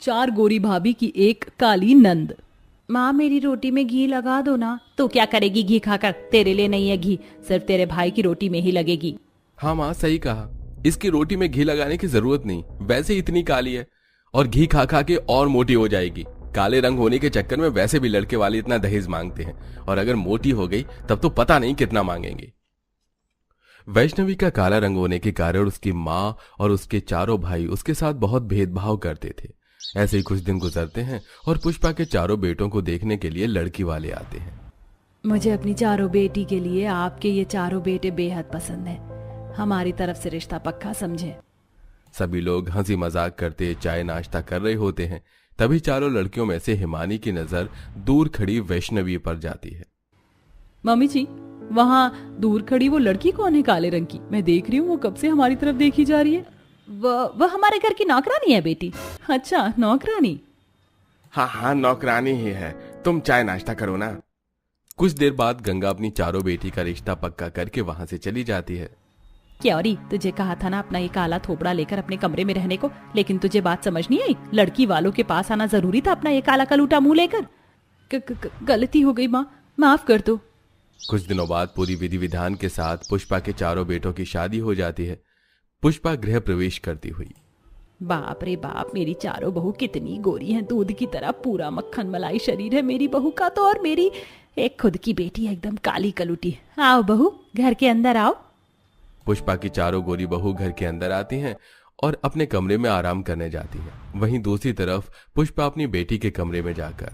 4 गोरी भाभी की एक काली नंद। माँ मेरी रोटी में घी लगा दो ना। तो क्या करेगी घी खाकर, तेरे लिए नहीं है घी, सिर्फ तेरे भाई की रोटी में ही लगेगी। हाँ माँ सही कहा, इसकी रोटी में घी लगाने की जरूरत नहीं, वैसे ही इतनी काली है और घी खा खा के और मोटी हो जाएगी। काले रंग होने के चक्कर में वैसे भी लड़के वाले इतना दहेज मांगते हैं और अगर मोटी हो गई तब तो पता नहीं कितना मांगेंगे। वैष्णवी का काला रंग होने के कारण उसकी माँ और उसके चारों भाई उसके साथ बहुत भेदभाव करते थे। ऐसे ही कुछ दिन गुजरते हैं और पुष्पा के चारों बेटों को देखने के लिए लड़की वाले आते हैं। मुझे अपनी चारों बेटी के लिए आपके ये चारों बेटे बेहद पसंद है, हमारी तरफ से रिश्ता पक्का समझे। सभी लोग हंसी मजाक करते चाय नाश्ता कर रहे होते हैं। तभी चारों लड़कियों में से हिमानी की नजर दूर खड़ी वैष्णवी पर जाती है। मम्मी जी, वहाँ दूर खड़ी वो लड़की कौन है काले रंग की? मैं देख रही हूँ वो कब से हमारी तरफ देखी जा रही है। वह हमारे घर की नौकरानी है बेटी। अच्छा नौकरानी? हाँ हाँ नौकरानी ही है, तुम चाय नाश्ता करो ना। कुछ देर बाद गंगा अपनी चारों बेटी का रिश्ता पक्का करके वहां से चली जाती है। क्योरी, तुझे कहा था ना अपना ये काला थोपड़ा लेकर अपने कमरे में रहने को, लेकिन तुझे बात समझ नहीं आई। लड़की वालों के पास आना जरूरी था अपना ये काला कलूटा मुंह लेकर। गलती हो गई माँ, माफ कर दो। कुछ दिनों बाद पूरी विधि विधान के साथ पुष्पा के चारों बेटों की शादी हो जाती है। पुष्पा गृह प्रवेश करती हुई। बाप रे बाप, मेरी चारों बहू कितनी गोरी हैं, दूध की तरह पूरा मक्खन मलाई शरीर है मेरी बहू का तो, और मेरी एक खुद की बेटी एकदम काली कलूटी। आओ बहू, घर के अंदर आओ। पुष्पा की चारों गोरी बहू घर के अंदर आती हैं और अपने कमरे में आराम करने जाती हैं। वहीं दूसरी तरफ पुष्पा अपनी बेटी के कमरे में जाकर,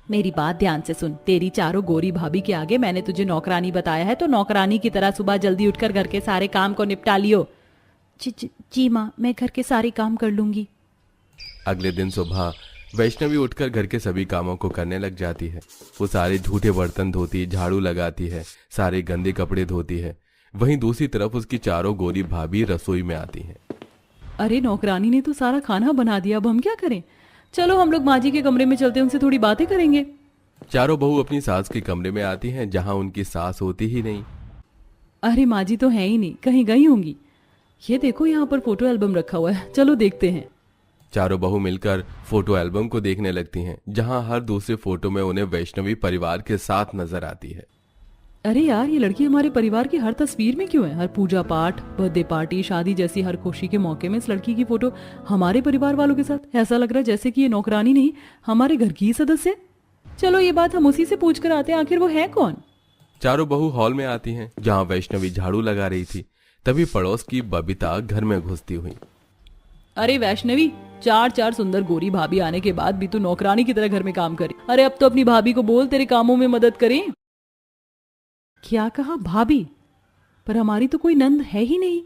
मेरी बात ध्यान से सुन, तेरी चारों गोरी भाभी के आगे मैंने तुझे नौकरानी बताया है, तो नौकरानी की तरह सुबह जल्दी उठकर घर के सारे काम को निपटा लियो। जी माँ, मैं घर के सारे काम कर लूंगी। अगले दिन सुबह वैष्णवी उठकर घर के सभी कामों को करने लग जाती है। वो सारे झूठे बर्तन धोती, झाड़ू लगाती है, सारे गंदे कपड़े धोती है। वहीं दूसरी तरफ उसकी चारों गोरी भाभी रसोई में आती हैं। अरे नौकरानी ने तो सारा खाना बना दिया, अब हम क्या करें? चलो हम लोग माँ जी के कमरे में चलते, उनसे थोड़ी बातें करेंगे। चारों बहू अपनी सास के कमरे में आती हैं जहां उनकी सास होती ही नहीं। अरे माँ जी तो है ही नहीं, कहीं गई होंगी। ये देखो यहाँ पर फोटो एल्बम रखा हुआ है, चलो देखते हैं। चारों बहू मिलकर फोटो एल्बम को देखने लगती हैं जहां हर दूसरे फोटो में उन्हें वैष्णवी परिवार के साथ नजर आती है। अरे यार, ये लड़की हमारे परिवार की हर तस्वीर में क्यों है? हर पूजा पाठ, बर्थडे पार्टी, शादी जैसी हर खुशी के मौके में इस लड़की की फोटो हमारे परिवार वालों के साथ। ऐसा लग रहा है जैसे कि ये नौकरानी नहीं, हमारे घर की ही सदस्य। चलो ये बात हम उसी से पूछ कर आते हैं, आखिर वो है कौन। चारों बहू हॉल में आती हैं जहां वैष्णवी झाड़ू लगा रही थी। तभी पड़ोस की बबीता घर में घुसती हुई। अरे वैष्णवी, चार सुंदर गोरी भाभी आने के बाद भी तू नौकरानी की तरह घर में काम करे। अरे अब तो अपनी भाभी को बोल तेरे कामों में मदद करे। क्या कहा भाभी? पर हमारी तो कोई नंद है ही नहीं।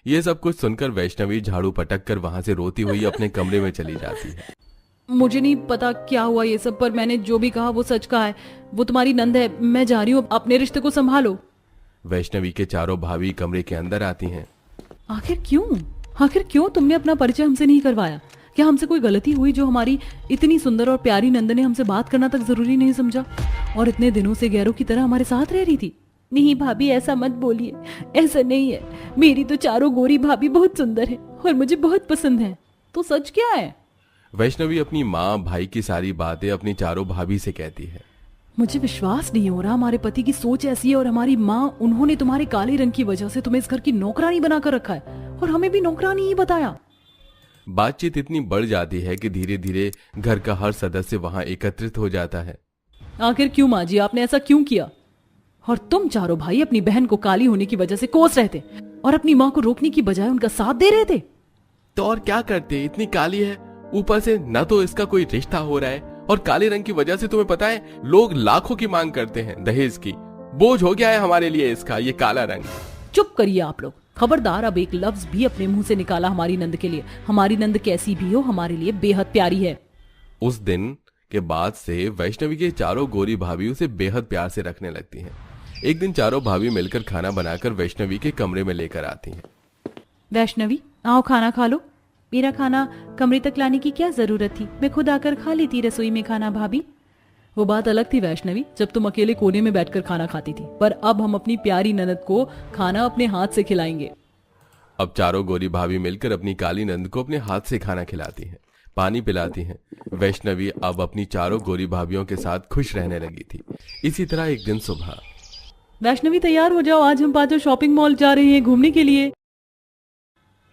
ये सब कुछ सुनकर वैष्णवी झाड़ू पटक कर वहां से रोती हुई अपने कमरे में चली जाती है। मुझे नहीं पता क्या हुआ ये सब, पर मैंने जो भी कहा वो सच कहा है। वो तुम्हारी नंद है, मैं जा रही हूँ, अपने रिश्ते को संभालो। वैष्णवी के चारों भाभी कमरे के अंदर आती हैं। आखिर क्यों तुमने अपना परिचय हमसे नहीं करवाया? क्या हमसे कोई गलती हुई जो हमारी इतनी सुंदर और प्यारी नंद ने हमसे बात करना तक जरूरी नहीं समझा और इतने दिनों से गैरों की तरह हमारे साथ रह रही थी? नहीं भाभी, ऐसा मत बोलिए, ऐसा नहीं है। मेरी तो चारों गोरी भाभी बहुत सुंदर है और मुझे बहुत पसंद है। तो सच क्या है? वैष्णवी अपनी माँ भाई की सारी बातें अपनी चारों भाभी से कहती है। मुझे विश्वास नहीं हो रहा, हमारे पति की सोच ऐसी है और हमारी माँ, उन्होंने तुम्हारे काले रंग की वजह से तुम्हें इस घर की नौकरानी बनाकर रखा है और हमें भी नौकरानी ही बताया। बातचीत इतनी बढ़ जाती है कि धीरे धीरे घर का हर सदस्य वहां एकत्रित हो जाता है। आखिर क्यों माँ जी, आपने ऐसा क्यों किया? और तुम चारों भाई अपनी बहन को काली होने की वजह से कोस रहे थे और अपनी माँ को रोकने की बजाय उनका साथ दे रहे थे। तो और क्या करते, इतनी काली है, ऊपर से न तो इसका कोई रिश्ता हो रहा है और काले रंग की वजह से तुम्हें पता है लोग लाखों की मांग करते हैं दहेज की। बोझ हो गया है हमारे लिए इसका ये काला रंग। चुप करिए आप लोग, खबरदार अब एक लफ्ज भी अपने मुंह से निकाला हमारी नंद के लिए। हमारी नंद कैसी भी हो हमारे लिए बेहद प्यारी है। उस दिन के बाद से वैष्णवी के चारों गोरी भाभी उसे बेहद प्यार से रखने लगती हैं। एक दिन चारों भाभी मिलकर खाना बनाकर वैष्णवी के कमरे में लेकर आती हैं। वैष्णवी आओ खाना खा लो। मेरा खाना कमरे तक लाने की क्या जरूरत थी, मैं खुद आकर खा लेती रसोई में खाना भाभी। वो बात अलग थी वैष्णवी, जब तुम अकेले कोने में बैठकर खाना खाती थी, पर अब हम अपनी प्यारी ननद को खाना अपने हाथ से खिलाएंगे। अब चारों गोरी भाभी मिलकर अपनी काली नंद को अपने हाथ से खाना खिलाती हैं। पानी पिलाती हैं। वैष्णवी अब अपनी चारों गोरी भाभियों के साथ खुश रहने लगी थी। इसी तरह एक दिन सुबह, वैष्णवी तैयार हो जाओ, आज हम पांचों शॉपिंग मॉल जा रहे हैं घूमने के लिए।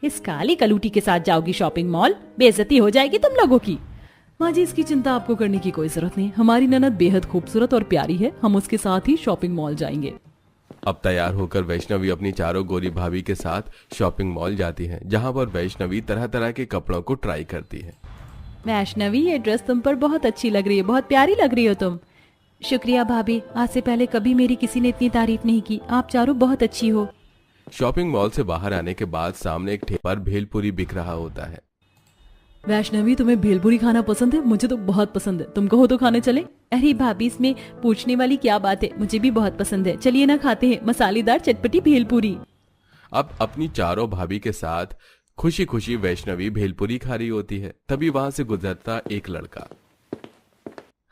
इस काली कलूटी के साथ जाओगी शॉपिंग मॉल? बेइज्जती हो जाएगी तुम लोगों की। माँ जी, इसकी चिंता आपको करने की कोई जरूरत नहीं। हमारी ननद बेहद खूबसूरत और प्यारी है, हम उसके साथ ही शॉपिंग मॉल जाएंगे। अब तैयार होकर वैष्णवी अपनी चारों गोरी भाभी के साथ शॉपिंग मॉल जाती है, जहां पर वैष्णवी तरह तरह के कपड़ों को ट्राई करती है। वैष्णवी, ये ड्रेस तुम पर बहुत अच्छी लग रही है, बहुत प्यारी लग रही हो तुम। शुक्रिया भाभी, आज से पहले कभी मेरी किसी ने इतनी तारीफ नहीं की। आप चारों बहुत अच्छी हो। शॉपिंग मॉल से बाहर आने के बाद सामने एक ठेले पर भेलपुरी बिक रहा होता है। वैष्णवी, तुम्हें भेलपुरी खाना पसंद है? मुझे तो बहुत पसंद है, तुम कहो तो खाने चले। अरे भाभी, इसमें पूछने वाली क्या बात है, मुझे भी बहुत पसंद है। चलिए ना, खाते हैं मसालेदार चटपटी भेलपुरी। अब अपनी चारों भाभी के साथ खुशी खुशी वैष्णवी भेलपुरी खा रही होती है। तभी वहां से गुजरता एक लड़का।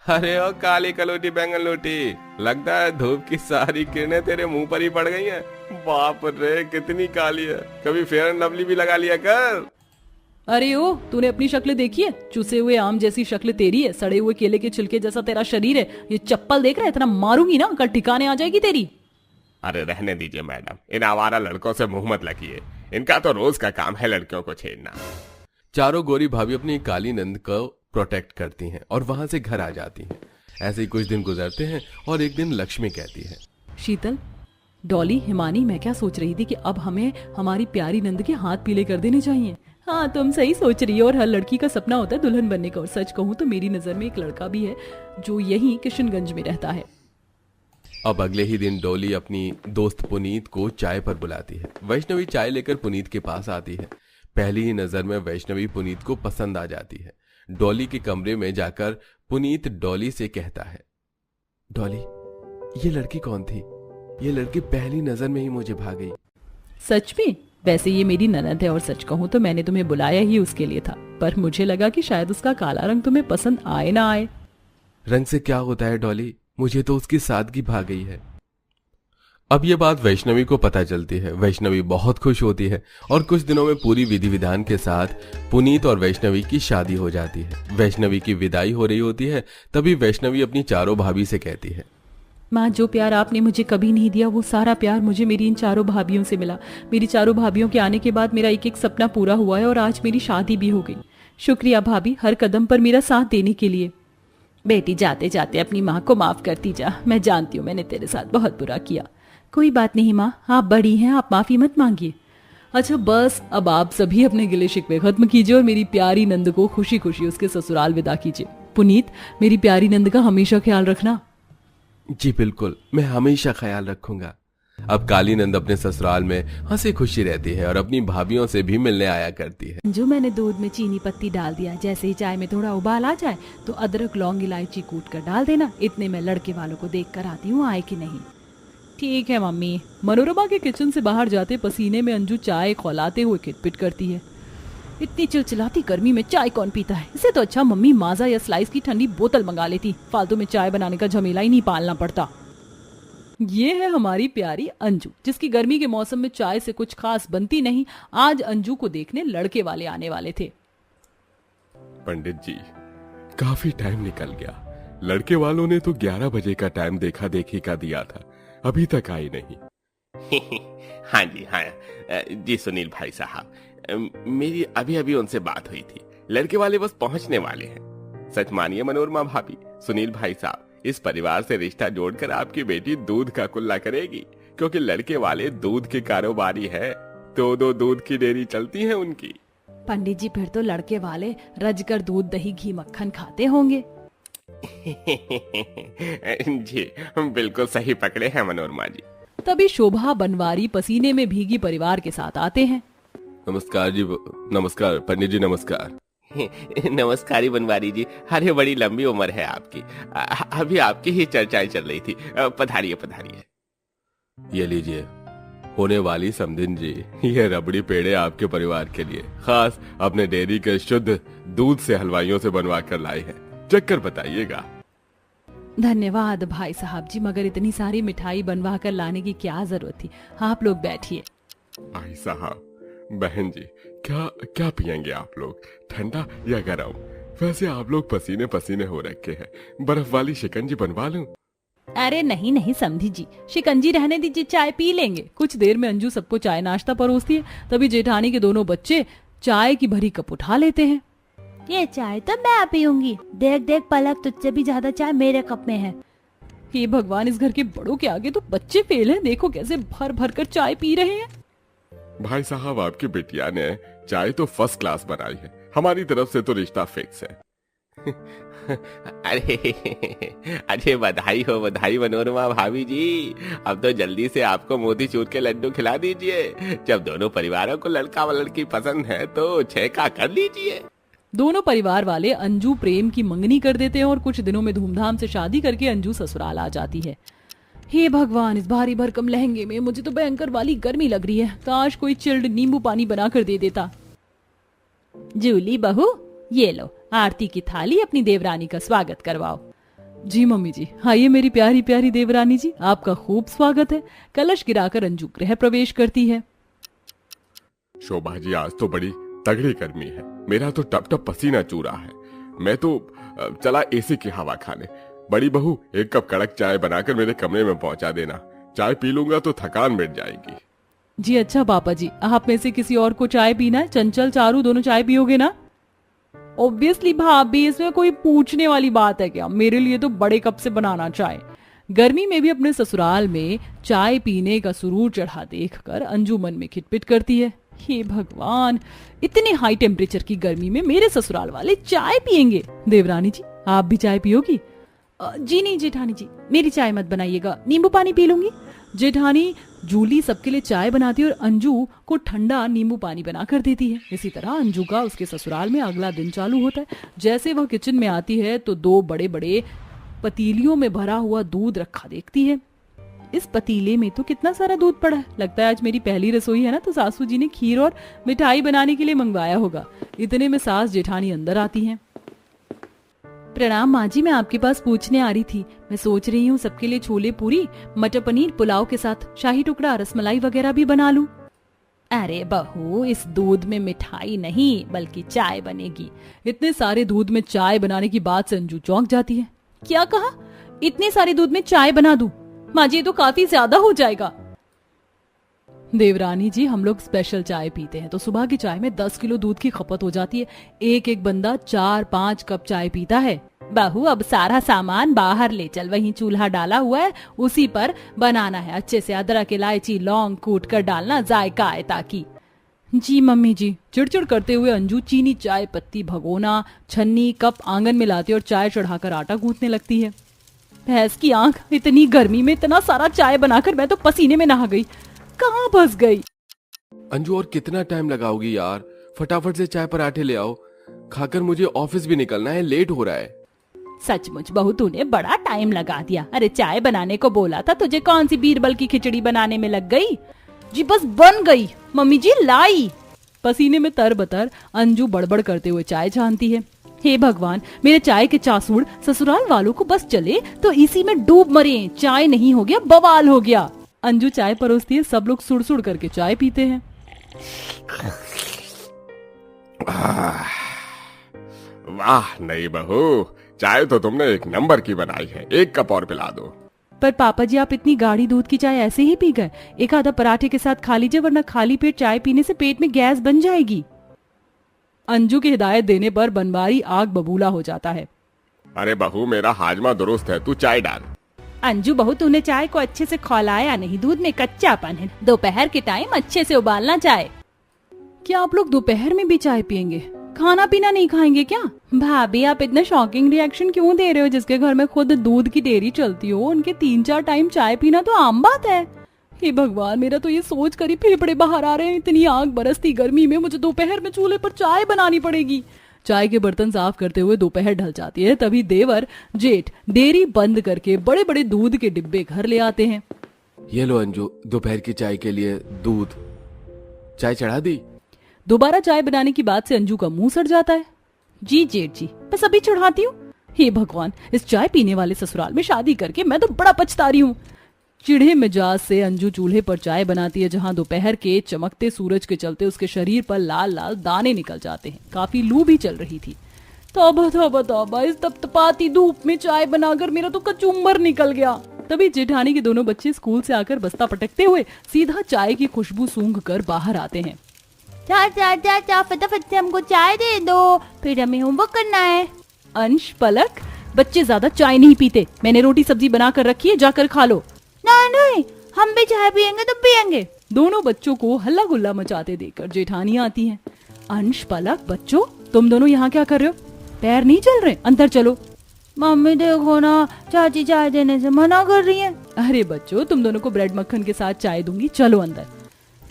अरे ओ काली कलोटी बैंगन लोटी, लगता है धूप की सारी किरणें तेरे मुंह पर ही पड़ गई हैं। बाप रे, कितनी काली है, कभी फेयर एंड लवली भी लगा लिया कर। अरे ओ, तूने अपनी शक्ल देखी है? चूसे हुए आम जैसी शक्ल तेरी है, सड़े हुए केले के छिलके जैसा तेरा शरीर है। ये चप्पल देख रहा है? इतना मारूंगी ना, कल ठिकाने आ जाएगी तेरी। अरे रहने दीजिए मैडम, इन आवारा लड़कों से मुंह मत लगिए, इनका तो रोज का काम है लड़कियों को छेड़ना। चारों गोरी भाभी अपनी काली नंद को प्रोटेक्ट करती हैं और वहां से घर आ जाती हैं। ऐसे ही कुछ दिन गुजरते हैं और एक दिन लक्ष्मी कहती है, शीतल, डॉली, हिमानी, मैं क्या सोच रही थी कि अब हमें हमारी प्यारी नंद के हाथ पीले कर देने चाहिए। हाँ, तुम सही सोच रही हो, और हर लड़की का सपना होता है दुल्हन बनने का। और सच कहूँ तो मेरी नजर में एक लड़का भी है जो यहीं किशनगंज में रहता है। अब अगले ही दिन डॉली अपनी दोस्त पुनीत को चाय पर बुलाती है। वैष्णवी चाय लेकर पुनीत के पास आती है। पहली ही नजर में वैष्णवी पुनीत को पसंद आ जाती है। डॉली के कमरे में जाकर पुनीत डॉली से कहता है, डॉली, ये लड़की कौन थी? ये लड़की पहली नजर में ही मुझे भा गई। सच में? वैसे ये मेरी ननद है, और सच कहूँ तो मैंने तुम्हें बुलाया ही उसके लिए था, पर मुझे लगा कि शायद उसका काला रंग तुम्हें पसंद आए ना आए। रंग से क्या होता है डॉली, मुझे तो उसकी सादगी भा गई है। अब ये बात वैष्णवी को पता चलती है। वैष्णवी बहुत खुश होती है और कुछ दिनों में पूरी विधि विधान के साथ पुनीत और वैष्णवी की शादी हो जाती है। वैष्णवी की विदाई हो रही होती है, तभी वैष्णवी अपनी चारों भाभी से कहती है, माँ, जो प्यार आपने मुझे कभी नहीं दिया, वो सारा प्यार मुझे मेरी इन चारों भाभियों से मिला। मेरी चारों भाभियों के आने के बाद मेरा एक एक सपना पूरा हुआ है और आज मेरी शादी भी हो गई। शुक्रिया भाभी, हर कदम पर मेरा साथ देने के लिए। बेटी, जाते जाते अपनी माँ को माफ करती जा। मैं जानती हूँ मैंने तेरे साथ बहुत बुरा किया। कोई बात नहीं माँ, आप बड़ी हैं, आप माफी मत मांगिए। अच्छा बस, अब आप सभी अपने गिले शिकवे खत्म कीजिए और मेरी प्यारी नंद को खुशी खुशी उसके ससुराल विदा कीजिए। पुनीत, मेरी प्यारी नंद का हमेशा ख्याल रखना। जी बिल्कुल, मैं हमेशा ख्याल रखूंगा। अब काली नंद अपने ससुराल में हंसी खुशी रहती है और अपनी भाभियों से भी मिलने आया करती है। जो मैंने दूध में चीनी पत्ती डाल दिया, जैसे ही चाय में थोड़ा उबाल आ जाए तो अदरक लौंग इलायची कूट कर डाल देना। इतने में लड़के वालों को देख कर आती हूँ, आए कि नहीं। ठीक है मम्मी। मनोरमा के किचन से बाहर जाते पसीने में अंजू चाय खौलाते हुए खिटपिट करती है। इतनी चिलचिलाती गर्मी में चाय कौन पीता है? इससे तो अच्छा मम्मी माजा या स्लाइस की ठंडी बोतल मंगा लेती, फालतू में चाय बनाने का झमेला ही नहीं पालना पड़ता। ये है हमारी प्यारी अंजू, जिसकी गर्मी के मौसम में चाय से कुछ खास बनती नहीं। आज अंजू को देखने लड़के वाले आने वाले थे। पंडित जी, काफी टाइम निकल गया। लड़के वालों ने तो 11 बजे का टाइम देखा देखी का दिया था, अभी तक आई नहीं। हाँ जी, हाँ जी सुनील भाई साहब, मेरी अभी अभी उनसे बात हुई थी। लड़के वाले बस पहुंचने वाले हैं। सच मानिए मनोरमा भाभी, सुनील भाई साहब, इस परिवार से रिश्ता जोड़कर आपकी बेटी दूध का कुल्ला करेगी, क्योंकि लड़के वाले दूध के कारोबारी है। दो दूध की डेयरी चलती है उनकी। पंडित जी, फिर तो लड़के वाले रजकर दूध दही घी मक्खन खाते होंगे। जी बिल्कुल सही पकड़े हैं मनोरमा जी। तभी शोभा बनवारी पसीने में भीगी परिवार के साथ आते हैं। नमस्कार जी, नमस्कार पंडित जी, नमस्कार। नमस्कारी बनवारी जी, अरे बड़ी लंबी उम्र है आपकी। अभी आपकी ही चर्चाएं चल रही थी। पधारिए पधारिए। ये लीजिए, होने वाली समधिन जी, ये रबड़ी पेड़े आपके परिवार के लिए खास अपने डेयरी के शुद्ध दूध से हलवाइयों से बनवा कर लाए हैं, चक्कर बताइएगा। धन्यवाद भाई साहब जी, मगर इतनी सारी मिठाई बनवा कर लाने की क्या जरूरत थी? आप लोग बैठिए। भाई साहब, बहन जी, क्या क्या पियेंगे आप लोग, ठंडा या गरम? वैसे आप लोग पसीने पसीने हो रखे हैं, बर्फ वाली शिकंजी बनवा लूं? अरे नहीं नहीं समधी जी, शिकंजी रहने दीजिए, चाय पी लेंगे। कुछ देर में अंजू सबको चाय नाश्ता परोसती है। तभी जेठानी के दोनों बच्चे चाय की भरी कप उठा लेते हैं। ये चाय तो मैं पीऊंगी। देख देख पलक, तुझसे भी ज्यादा चाय मेरे कप में है। हे भगवान, इस घर के बड़ों के आगे तो बच्चे फेल हैं। देखो कैसे भर भर कर चाय पी रहे हैं। भाई साहब, आपकी बिटिया ने चाय तो फर्स्ट क्लास बनाई है। हमारी तरफ से तो रिश्ता फिक्स है। अरे बधाई हो मनोरमा भाभी जी। अब तो जल्दी से आपको मोतीचूर के लड्डू खिला दीजिए। जब दोनों परिवारों को लड़का व लड़की पसंद है तो छेका कर लीजिए। दोनों परिवार वाले अंजू प्रेम की मंगनी कर देते हैं और कुछ दिनों में धूमधाम से शादी करके अंजू ससुराल आ जाती है। हे भगवान, इस भारी भरकम लहंगे में मुझे तो भयंकर वाली गर्मी लग रही है। काश कोई चिल्ड नींबू पानी बना कर दे देता। जूली बहू, ये लो आरती की थाली, अपनी देवरानी का स्वागत करवाओ। जी मम्मी जी। आइए मेरी प्यारी प्यारी देवरानी जी, आपका खूब स्वागत है। कलश गिराकर अंजू गृह प्रवेश करती है। शोभा जी, आज तो बड़ी तगड़ी गर्मी है। मेरा तो टप टप पसीना चू रहा है। मैं तो चला एसी की हवा खाने। बड़ी बहू, एक कप कड़क चाय बनाकर मेरे कमरे में पहुंचा देना। चाय पी लूंगा तो थकान मिट जाएगी। जी अच्छा पापा जी। आप में से किसी और को चाय पीना है? चंचल, चारू दोनों चाय पियोगे ना? ऑब्वियसली भाभी, इसमें कोई पूछने वाली बात है क्या? मेरे लिए तो बड़े कप से बनाना चाय। गर्मी में भी अपने ससुराल में चाय पीने का सुरूर चढ़ा देखकर अंजू मन में खिटपिट करती है। हे भगवान, इतने हाई टेम्परेचर की गर्मी में मेरे ससुराल वाले चाय पियेंगे। देवरानी जी, आप भी चाय पियोगी? जी नहीं जेठानी जी, मेरी चाय मत बनाइएगा, नींबू पानी पी लूंगी। जेठानी जूली सबके लिए चाय बनाती है और अंजू को ठंडा नींबू पानी बना कर देती है। इसी तरह अंजू का उसके ससुराल में अगला दिन चालू होता है। जैसे वह किचन में आती है तो दो बड़े बड़े पतीलियों में भरा हुआ दूध रखा देखती है। इस पतीले में तो कितना सारा दूध पड़ा है। लगता है आज मेरी पहली रसोई है ना, तो सासू जी ने खीर और मिठाई बनाने के लिए मंगवाया होगा। इतने में सास जेठानी अंदर आती हैं। प्रणाम माँ जी, मैं आपके पास पूछने आ रही थी। मैं सोच रही हूँ सबके लिए छोले पूरी, मटर पनीर, पुलाव के साथ शाही टुकड़ा, रसमलाई वगैरह भी बना लूं। अरे बहू, इस दूध में मिठाई नहीं बल्कि चाय बनेगी। इतने सारे दूध में चाय बनाने की बात से अंजू चौंक जाती है। क्या कहा? इतने सारे दूध में चाय बना दूं? माँ जी, ये तो काफी ज्यादा हो जाएगा। देवरानी जी, हम लोग स्पेशल चाय पीते हैं तो सुबह की चाय में 10 किलो दूध की खपत हो जाती है। एक एक बंदा 4-5 कप चाय पीता है। बहू, अब सारा सामान बाहर ले चल, वहीं चूल्हा डाला हुआ है, उसी पर बनाना है। अच्छे से अदरक, इलायची, लौंग कूट कर डालना, जायका आए ताकि। जी मम्मी जी। चिड़चिड़ करते हुए अंजू चीनी, चाय पत्ती, भगोना, छन्नी, कप आंगन में लाती और चाय चढ़ाकर आटा गूंथने लगती है। भैंस की आंख, इतनी गर्मी में इतना सारा चाय बनाकर मैं तो पसीने में नहा गई। कहाँ फंस गई? अंजू, और कितना टाइम लगाओगी यार? फटाफट से चाय पराठे ले आओ। खाकर मुझे ऑफिस भी निकलना है, लेट हो रहा है। सचमुच बहू, तूने बड़ा टाइम लगा दिया। अरे चाय बनाने को बोला था तुझे, कौन सी बीरबल की खिचड़ी बनाने में लग गई? जी बस बन गई, मम्मी जी लाई। पसीने में तरबतर अंजू बड़बड़ करते हुए चाय छानती है। हे भगवान, मेरे चाय के चासूड़ ससुराल वालों को बस चले तो इसी में डूब मरे। चाय नहीं हो गया, बवाल हो गया। अंजू चाय परोसती है, सब लोग सुड़ सुड़ करके चाय पीते हैं। वाह नहीं बहू, चाय तो तुमने एक नंबर की बनाई है। एक कप और पिला दो। पर पापा जी, आप इतनी गाढ़ी दूध की चाय ऐसे ही पी गए? एक आधा पराठे के साथ खा लीजिए, वरना खाली पेट चाय पीने से पेट में गैस बन जाएगी। अंजू की हिदायत देने पर बनवारी आग बबूला हो जाता है। अरे बहू, मेरा हाजमा दुरुस्त है, तू चाय डाल। अंजू बहू, तूने चाय को अच्छे से खौलाया नहीं, दूध में कच्चापन है। दोपहर के टाइम अच्छे से उबालना चाय। क्या आप लोग दोपहर में भी चाय पियेंगे? खाना पीना नहीं खाएंगे क्या? भाभी, आप इतना शॉकिंग रिएक्शन क्यों दे रहे हो? जिसके घर में खुद दूध की डेयरी चलती हो, उनके 3-4 टाइम चाय पीना तो आम बात है। हे भगवान, मेरा तो ये सोच कर ही फेफड़े बाहर आ रहे हैं। इतनी आग बरसती गर्मी में मुझे दोपहर में चूल्हे पर चाय बनानी पड़ेगी। चाय के बर्तन साफ करते हुए दोपहर ढल जाती है। तभी देवर जेठ डेयरी बंद करके बड़े बड़े दूध के डिब्बे घर ले आते हैं। ये लो अंजू, दोपहर की चाय के लिए दूध। चाय चढ़ा दी? दोबारा चाय बनाने की बात से अंजू का मुंह सड़ जाता है। जी जेठ जी, बस अभी चढ़ाती हूँ। हे भगवान, इस चाय पीने वाले ससुराल में शादी करके मैं तो बड़ा पछता रही हूँ। चिढ़े मिजाज से अंजू चूल्हे पर चाय बनाती है, जहां दोपहर के चमकते सूरज के चलते उसके शरीर पर लाल लाल दाने निकल जाते हैं। काफी लू भी चल रही थी। तौबा तौबा तौबा, इस तपतपाती धूप में चाय बनाकर मेरा तो कचुम्बर निकल गया। तभी जेठानी के दोनों बच्चे स्कूल से आकर बस्ता पटकते हुए सीधा चाय की खुशबू सूंघ कर बाहर आते हैं। चाचा फटाफट से हमको चाय दे दो, फिर हमें होमवर्क करना है। अंश, पलक, बच्चे ज्यादा चाय नहीं पीते, मैंने रोटी सब्जी बना कर रखी है, जाकर खा लो। नहीं, हम भी चाय पियेंगे तो पियेंगे। दोनों बच्चों को हल्ला गुल्ला मचाते देखकर जेठानी आती हैं। अंश, पलक, बच्चों तुम दोनों यहाँ क्या कर रहे हो? पैर नहीं चल रहे? अंदर चलो। मम्मी देखो ना, चाची चाय देने से मना कर रही है। अरे बच्चों, तुम दोनों को ब्रेड मक्खन के साथ चाय दूंगी, चलो अंदर।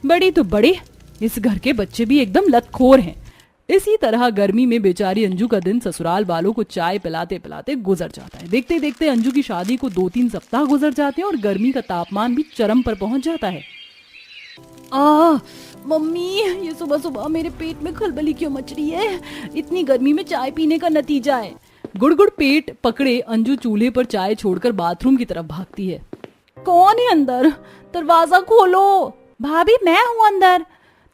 बड़ी तो बड़ी, इस घर के बच्चे भी एकदम लतखोर हैं। इसी तरह गर्मी में बेचारी अंजू का दिन ससुराल वालों को चाय पिलाते पिलाते गुजर जाता है। देखते देखते अंजू की शादी को 2-3 सप्ताह गुजर जाते हैं और गर्मी का तापमान भी चरम पर पहुंच जाता है। मम्मी, ये सुबह सुबह मेरे पेट में खलबली क्यों मच रही है? इतनी गर्मी में चाय पीने का नतीजा है। गुड़गुड़ पेट पकड़े अंजू चूल्हे पर चाय छोड़कर बाथरूम की तरफ भागती है। कौन है अंदर? दरवाजा खोलो। भाभी, मैं हूँ अंदर।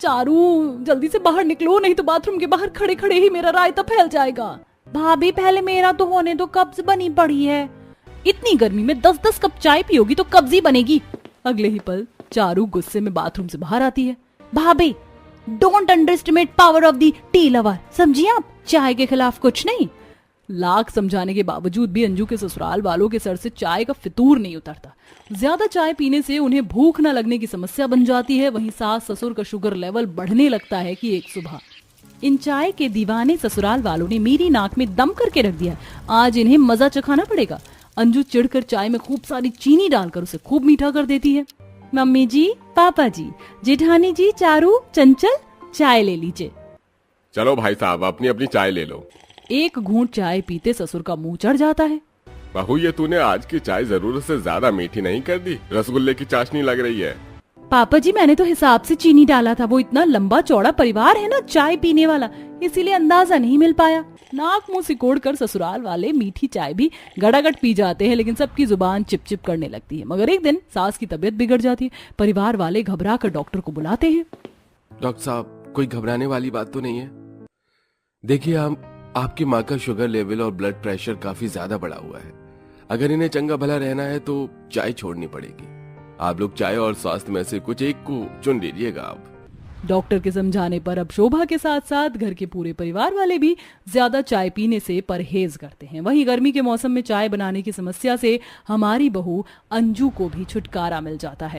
चारू, जल्दी से बाहर निकलो, नहीं तो बाथरूम के बाहर खड़े खड़े ही मेरा रायता फैल जाएगा। भाभी, पहले मेरा तो होने दो, कब्ज बनी पड़ी है। इतनी गर्मी में 10-10 कप चाय पियोगी तो कब्जी बनेगी। अगले ही पल चारू गुस्से में बाथरूम से बाहर आती है। भाभी, don't underestimate power of the tea lover, समझिए आप? चाय के खिलाफ कुछ नहीं। लाख समझाने के बावजूद भी अंजू के ससुराल वालों के सर से चाय का फितूर नहीं उतरता। ज्यादा चाय पीने से उन्हें भूख न लगने की समस्या बन जाती है। वहीं सास ससुर का शुगर लेवल बढ़ने लगता है कि एक सुबह इन चाय के दीवाने ससुराल वालों ने मेरी नाक में दम करके रख दिया। आज इन्हें मजा चखाना पड़ेगा। अंजू चिढ़कर चाय में खूब सारी चीनी डालकर उसे खूब मीठा कर देती है। मम्मी जी, पापा जी, जेठानी जी, चारू, चंचल, चाय ले लीजिए। चलो भाई साहब, अपनी अपनी चाय ले लो। एक घूंट चाय पीते ससुर का मुंह चढ़ जाता है। बहू, ये तूने आज की चाय जरूरत से ज्यादा मीठी नहीं कर दी? रसगुल्ले की चाशनी लग रही है। पापा जी, मैंने तो हिसाब से चीनी डाला था। वो इतना लंबा चौड़ा परिवार है ना चाय पीने वाला, इसीलिए अंदाजा नहीं मिल पाया। नाक मुंह सिकोड़ कर ससुराल वाले मीठी चाय भी गड़ागड़ पी जाते हैं, लेकिन सबकी जुबान चिपचिप करने लगती है। मगर एक दिन सास की तबीयत बिगड़ जाती है। परिवार वाले घबरा कर डॉक्टर को बुलाते हैं। डॉक्टर साहब, कोई घबराने वाली बात तो नहीं है? देखिए, आपकी माँ का शुगर लेवल और ब्लड प्रेशर काफी ज्यादा बढ़ा हुआ है। अगर इन्हें चंगा भला रहना है तो चाय छोड़नी पड़ेगी। आप लोग चाय और स्वास्थ्य में से कुछ एक को चुन लीजिएगा। आप डॉक्टर के समझाने पर अब शोभा के साथ साथ घर के पूरे परिवार वाले भी ज्यादा चाय पीने से परहेज करते हैं। वहीं गर्मी के मौसम में चाय बनाने की समस्या से हमारी बहू अंजू को भी छुटकारा मिल जाता है।